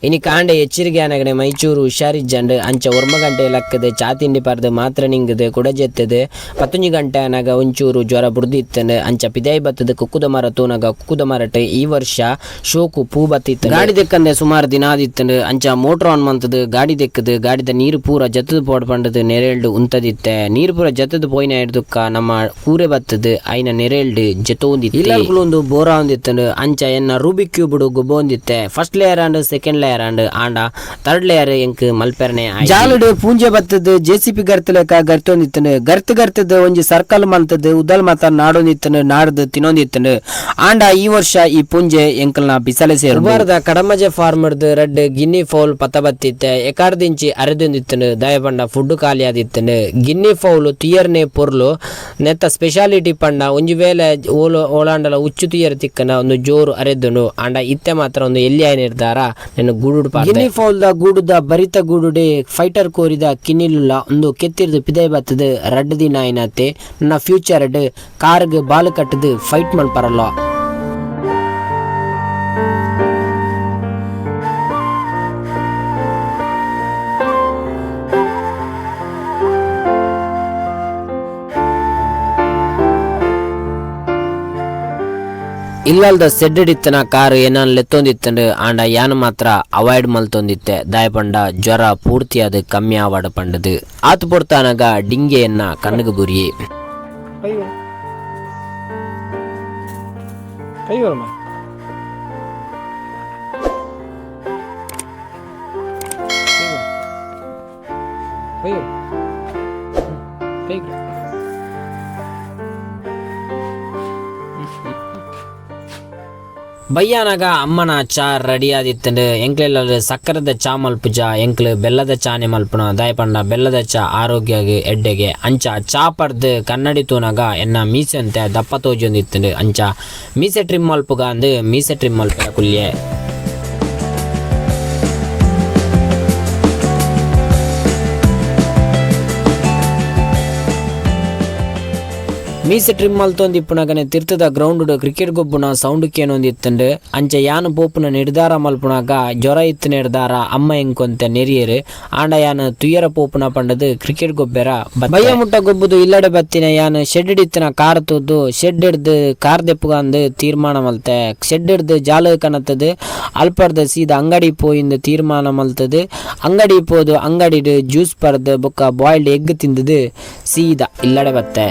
ಇನಿ ಕಾಂಡೆ ಎಚ್ಚರಿಕೆ ಆನಗಡೆ ಮೈಚೂರು ಹುಷಾರಿಜ್ಜಂಡು ಅಂಚ 1 ಗಂಟೆ ಲಕ್ಕದೆ ಚಾ ತಿಂಡಿ ಪರ್ದು ಮಾತ್ರ ನಿಂಗದೆ ಕುಡಜೆತ್ತದು 11 ಗಂಟೆ ಅನಾಗ ಒಂಚೂರು ಜ್ವರ ಬುಡ್ದಿತ್ತಂಡು ಅಂಚ ಪಿದಾಯಿ ಬತ್ತದ ಕುಕ್ಕುದ ಮರ ತೂನಗ ಕುಕ್ಕುದ ಮರಟ್ ಈ ವರ್ಷ ಶೋಕು ಪೂ ಬತ್ತಿತ್ತು ಗಾಡಿ ದೆಕ್ಕಂದೆ ಸುಮಾರು ದಿನ ಆದಿತ್ತಂಡು ಅಂಚ ಮೋಟರ್ ಆನ್ ಮಂತದು ಗಾಡಿ ದೆಕ್ಕದು ಗಾಡಿದ ನೀರು ಪೂರ ಜತ್ತದ ಪೋಡ್ ಪಂಡದು ನೆರೆಲ್ಡು ಉಂತದಿತ್ತೆ ನೀರು ಪೂರ ಜತ್ತದ ಪೋಯಿನ ಹಿಡ್ದುಕ್ಕ ನಮ್ಮ ಕೂರೆ ಬತ್ತದು ಐನ ನೆರೆಲ್ಡು ಜತೋಂದಿತ್ತು ಇಲ್ಲೊಂದು ಬೋರ ಹೊಂದಿತ್ತಂಡು ಅಂಚ ಎನ್ನ ರೂಬಿಕ್ ಕ್ಯೂಬ್ ಗೊಬ್ಬ ಹೊಂದಿತ್ತೆ first layer and second layer and ಆಂಡ ಥರ್ಡ್ ಲೇಯರ್ ಎಂಕ್ ಮಲ್ಪೆರ್ನೆ ಜಾಲುಡು ಪೂಂಜೆ ಬತ್ತದು ಜೆಸಿಪಿ ಗರ್ತಲೆಕ ಗರ್ತೊಂದಿತ್ತಂಡು ಗರ್ತದ ಒಂಜಿ ಸರ್ಕಲ್ ಮಂತದ್ದು ಉದಲ್ ಮಾತ ನಾಡೊಂದಿತ್ತಂಡು ನಾಡ್ದು ತಿನ್ನೊಂದಿತ್ತಂಡು ಆಂಡ ಈ ವರ್ಷ ಈ ಪೂಂಜೆ ಎಂಕಲ್ನ ಬಿಸಲೆ ಸೇರು ಬಾರದ ಕಡಮಜೆ ಫಾರ್ಮರ್ದು ರೆಡ್ ಗಿನ್ನಿ ಫೌಲ್ ಪತ್ತ ಬತ್ತಿತ್ತೆ ಎಕಾರ್ದಿಂಚಿ ಅರೆದೊಂದಿತ್ತಂಡು ದಯ ಪಂಡ ಫುಡ್ ಖಾಲಿ ಆದಿತ್ತಂಡು ಗಿನ್ನಿ ಫೌಲ್ ತುಯರ್ನೆ ಪೊರ್ಲು ನೆತ್ತ ಸ್ಪೆಷಾಲಿಟಿ ಪಂಡ ಒಂಜಿ ವೇಳೆ ಓಲಾಂಡಲ ಉಚ್ಚು ತುಯರ್ ತಿಕ್ಕನ ಒಂದು ಜೋರು ಅರೆದನು ಆಂಡ ಇತ್ತೆ ಮಾತ್ರ ಒಂದು ಎಲ್ಲಿ ಆಯ್ನ ನಿರ್ಧಾರ ನೆನ್ನು ಗೂಡು ಗಿನ್ನಿ ಫೌಲ್ ದ ಗೂಡುದ ಬರಿತ ಗೂಡುಡೆ ಫೈಟರ್ ಕೋರಿದ ಕಿನ್ನಿಲುಲ್ಲ ಒಂದು ಕೆತ್ತಿರ್ದು ಪಿದೈ ಬತ್ತದು ರಡ್ ದಿನ ಆಯ್ನತ್ತೆ ನನ್ನ ಫ್ಯೂಚರ್ ಕಾರ್ಗೆ ಬಾಲ್ ಕಟ್ಟದು ಫೈಟ್ ಮಲ್ಪರಲ್ಲ ಇಲ್ಲಲ್ದ ಸೆಡ್ಡಿತ್ತನ ಕಾರು ಏನಾನ್ ಲೆತ್ತೊಂದಿತ್ತಂಡು ಆಂಡ ಯಾನ್ ಮಾತ್ರ ಅವಾಯ್ಡ್ ಮಲ್ತೊಂದಿತ್ತೆ ದಾಯಪಂಡ ಜ್ವರ ಪೂರ್ತಿಯಾದ ಕಮ್ಮಿ ಆವಾಡ ಪಂಡದು ಆತು ಪೊರ್ತಾನಾಗ ಡಿಂಗೆಯನ್ನ ಕಣ್ಣಗ ಬುರಿ ಬಯ್ಯಾನಾಗ ಅಮ್ಮನ ಚಾ ರೆಡಿ ಆದಿತ್ತಂಡು ಎಂಕ್ಲೆಲ್ಲ ಸಕ್ಕರದ ಚಾ ಮಲ್ಪುಜ ಎಂಕ್ಲು ಬೆಲ್ಲದ ಚಾನೆ ಮಲ್ಪುನ ದಾಯಪಂಡ ಬೆಲ್ಲದ ಚಾ ಆರೋಗ್ಯಗೆ ಎಡ್ಡೆಗೆ ಅಂಚ ಚಾ ಪರ್ದು ಕನ್ನಡಿ ತೂನಾಗ ಎನ್ನ ಮೀಸೆ ಅಂತೆ ದಪ್ಪ ತೋಜೊಂದಿತ್ತಂಡು ಅಂಚ ಮೀಸೆ ಟ್ರಿಮ್ ಮಲ್ಪುಗ ಅಂದು ಮೀಸೆ ಟ್ರಿಮ್ ಮಲ್ಪುಗ ಕುಲ್ಯೆ ಮೀಸೆ ಟ್ರಿಮ್ ಮಲ್ತೊಂದಿಪ್ಪುನಗನೆ ತಿರ್ತದ ಗ್ರೌಂಡ್ ಕ್ರಿಕೆಟ್ ಗೊಬ್ಬುನ ಸೌಂಡ್ ಕೇನೊಂದಿತ್ತಂಡು ಅಂಚೆ ಯಾನು ಪೋಪುನ ನಿರ್ಧಾರ ಮಲ್ಪುನಾಗ ಜ್ವರ ಇತ್ತು ನಿರ್ಧಾರ ಅಮ್ಮ ಎಂಕೊಂತೆ ನೆರಿಯರು ಆಂಡ ಯಾನು ತುಯ್ಯರ ಪೋಪುನ ಪಂಡದು ಕ್ರಿಕೆಟ್ ಗೊಬ್ಬರ ಬಯ್ಯ ಮುಟ್ಟ ಗೊಬ್ಬುದು ಇಲ್ಲಡೆ ಬತ್ತಿನ ಯಾನು ಶೆಡ್ ಹಿಡಿತಿನ ಕಾರ್ ತೂದು ಶೆಡ್ ಹಿಡ್ದು ಕಾರ್ ದೆಪ್ಪುಗ ಅಂದು ತೀರ್ಮಾನ ಮಲ್ತೆ ಶೆಡ್ ಹಿಡ್ದು ಜಾಲ ಕನತ್ತದು ಅಲ್ಪರ್ದ ಸೀದಾ ಅಂಗಡಿ ಪೋಯಿಂದ ತೀರ್ಮಾನ ಮಲ್ತದು ಅಂಗಡಿ ಪೋದು ಅಂಗಡಿ ಜ್ಯೂಸ್ ಪರ್ದು ಬೊಕ್ಕ ಬಾಯ್ಲ್ಡ್ ಎಗ್ ತಿಂದದು ಸೀದಾ ಇಲ್ಲಡೆ ಬತ್ತೆ